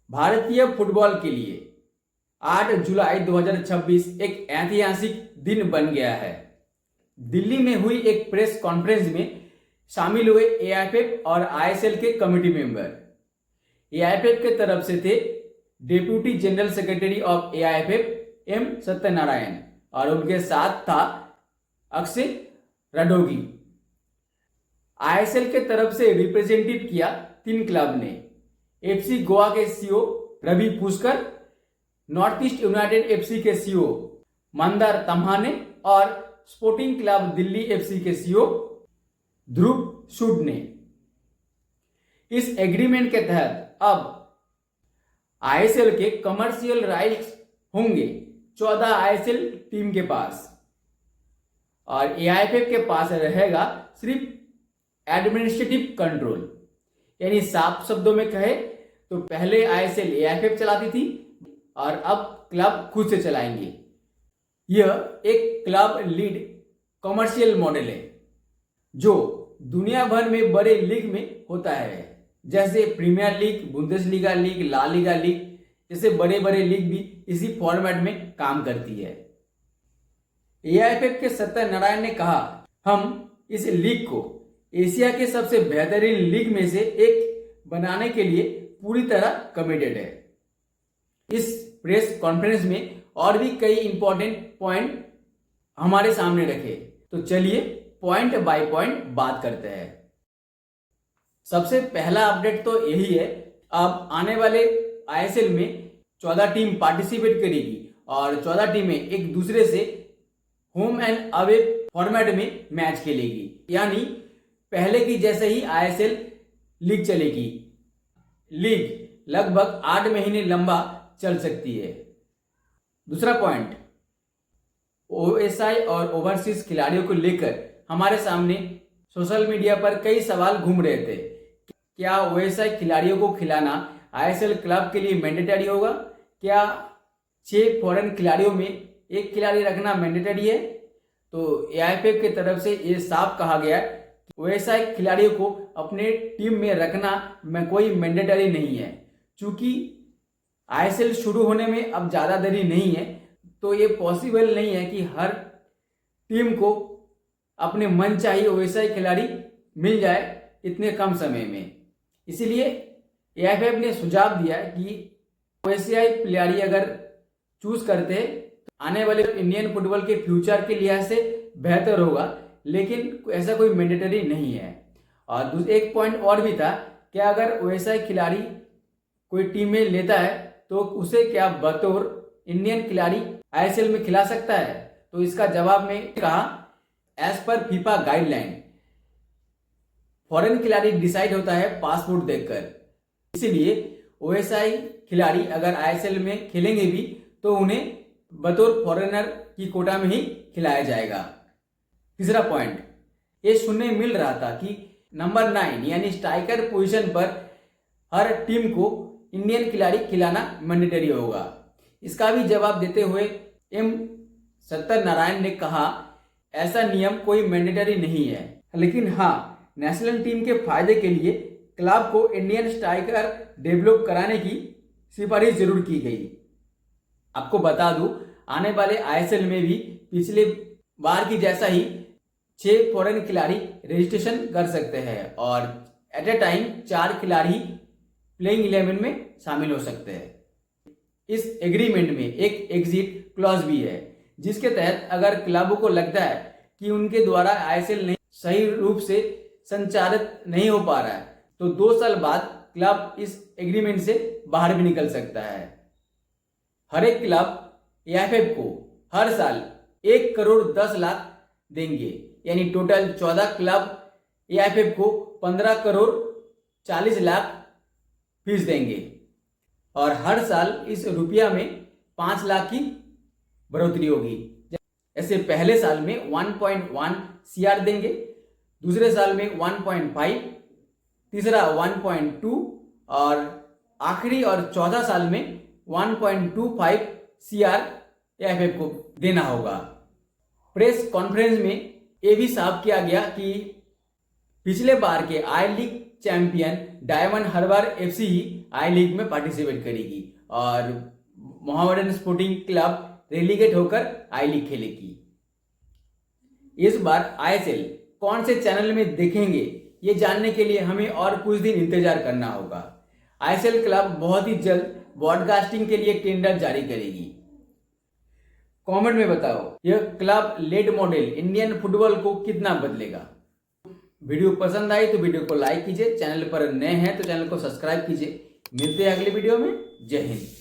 भारतीय फुटबॉल के लिए 8 जुलाई 2026 एक ऐतिहासिक दिन बन गया है। दिल्ली में हुई एक प्रेस कॉन्फ्रेंस में शामिल हुए एआईएफएफ और आईएसएल के कमेटी मेंबर। एआईएफएफ के तरफ से थे deputy general secretary of AIFF M Satyanarayana और उनके साथ था अक्षय रडोगी। आईएसएल के तरफ से रिप्रेजेंटेटिव किया 3 क्लब ने, एफसी गोवा के CEO Ravi Pushkar, North East United FC के सीईओ मंदार तम्हाने और स्पोर्टिंग क्लब दिल्ली एफसी के सीईओ ध्रुव सूड ने। इस एग्रीमेंट के तहत अब आईएसएल के कमर्शियल राइट्स होंगे 14 आईएसएल टीम के पास और एआईएफएफ के पास रहेगा सिर्फ एडमिनिस्ट्रेटिव कंट्रोल। यानी साफ शब्दों में कहे तो पहले आईएसएल एआईएफएफ चलाती थी और अब क्लब खुद से चलाएंगे। यह एक क्लब लीड कमर्शियल मॉडल है जो दुनिया भर में बड़े लीग में होता है, जैसे Premier League, Bundesliga league, La Liga league जैसे बड़े बड़े लीग भी इसी फॉर्मेट में काम करती है। एआईएफएफ के सत्यनारायण ने कहा, हम इस लीग को एशिया के सबसे बेहतरीन लीग में से एक बनाने के लिए पूरी तरह कमिटेड है। इस प्रेस कॉन्फ्रेंस में और भी कई इंपॉर्टेंट पॉइंट हमारे सामने रखे, तो चलिए पॉइंट बाय पॉइंट बात करते हैं। सबसे पहला अपडेट तो यही है, अब आने वाले आईएसएल में 14 टीम पार्टिसिपेट करेगी और 14 टीमें एक दूसरे से होम एंड अवे फॉर्मेट में मैच खेलेगी, यानी पहले की जैसे ही आईएसएल लीग चलेगी। लीग लगभग 8 महीने लंबा चल सकती है। दूसरा पॉइंट, ओएसआई और ओवरसीज खिलाड़ियों को लेकर हमारे सामने सोशल मीडिया पर कई सवाल घूम रहे थे। क्या ओएसआई खिलाड़ियों को खिलाना आईएसएल क्लब के लिए मैंडेटरी होगा? क्या 6 फॉरेन खिलाड़ियों में एक खिलाड़ी रखना मैंडेटरी है? तो एआईएफएफ की तरफ से ये साफ कहा गया कि ओएसआई खिलाड़ियों को अपने टीम में रखना में कोई मैंडेटरी नहीं है। चूंकि आईएसएल शुरू होने में अब ज़्यादा देरी नहीं है, तो ये पॉसिबल नहीं है कि हर टीम को अपने मन चाहिए ओएसआई खिलाड़ी मिल जाए इतने कम समय में। इसीलिए एआईएफएफ ने सुझाव दिया कि ओएसआई खिलाड़ी अगर चूज करते हैं तो आने वाले इंडियन फुटबॉल के फ्यूचर के लिहाज से बेहतर होगा, लेकिन ऐसा कोई मैंडेटरी नहीं है। और एक पॉइंट और भी था कि अगर ओएसआई खिलाड़ी कोई टीम में लेता है तो उसे क्या बतौर इंडियन खिलाड़ी आईएसएल में खिला सकता है? तो इसका जवाब में कहा, as per FIFA guideline foreign खिलाड़ी डिसाइड होता है पासपोर्ट देखकर। इसीलिए ओएसआई खिलाड़ी अगर आईएसएल में खेलेंगे भी तो उन्हें बतौर फॉरेनर की कोटा में ही खिलाया जाएगा। तीसरा पॉइंट, ये सुनने मिल रहा था कि नंबर 9 यानी स्ट्राइकर पोजीशन पर हर टीम को इंडियन खिलाड़ी खिलाना मैंडेटरी होगा। इसका भी जवाब देते हुए एम सत्यनारायण ने कहा, ऐसा नियम कोई मैंडेटरी नहीं है, लेकिन हाँ, नेशनल टीम के फायदे के लिए क्लब को इंडियन स्ट्राइकर डेवलप कराने की सिफारिश जरूर की गई। आपको बता दूं, आने वाले आईएसएल में भी पिछले बार की जैसा ही 6 फॉरेन खिलाड़ी रजिस्ट्रेशन कर सकते हैं और एट ए टाइम 4 खिलाड़ी प्लेइंग 11 में शामिल हो सकते हैं। इस एग्रीमेंट में एक एग्जिट क्लॉज भी है, जिसके तहत अगर क्लबों को लगता है कि उनके द्वारा आईएसएल सही रूप से संचालित नहीं हो पा रहा है तो 2 साल बाद क्लब इस एग्रीमेंट से बाहर भी निकल सकता है। हर एक क्लब एआईएफएफ को हर साल 1 करोड़ 10 लाख देंगे, यानी टोटल 14 क्लब एआईएफएफ को 15 करोड़ 40 लाख फीस देंगे और हर साल इस रुपया में 5 लाख की बढ़ोतरी होगी। ऐसे पहले साल में 1.1 सीआर देंगे, दूसरे साल में 1.5, तीसरा 1.2 और आखिरी और चौथा साल में 1.25 सीआर एआईएफएफ को देना होगा। प्रेस कॉन्फ्रेंस में ये भी साफ किया गया कि पिछले बार के I League champion Diamond Harbour FC ही आई लीग में पार्टिसिपेट करेगी और मोहम्मडन स्पोर्टिंग क्लब रेलीगेट होकर आई लीग खेलेगी। इस बार आईएसएल कौन से चैनल में देखेंगे ये जानने के लिए हमें और कुछ दिन इंतजार करना होगा। आईएसएल क्लब बहुत ही जल्द ब्रॉडकास्टिंग के लिए टेंडर जारी करेगी। कमेंट में बताओ यह club led model Indian football को कितना बदलेगा। वीडियो पसंद आई तो वीडियो को लाइक कीजिए, चैनल पर नए हैं तो चैनल को सब्सक्राइब कीजिए। मिलते हैं अगले वीडियो में। जय हिंद।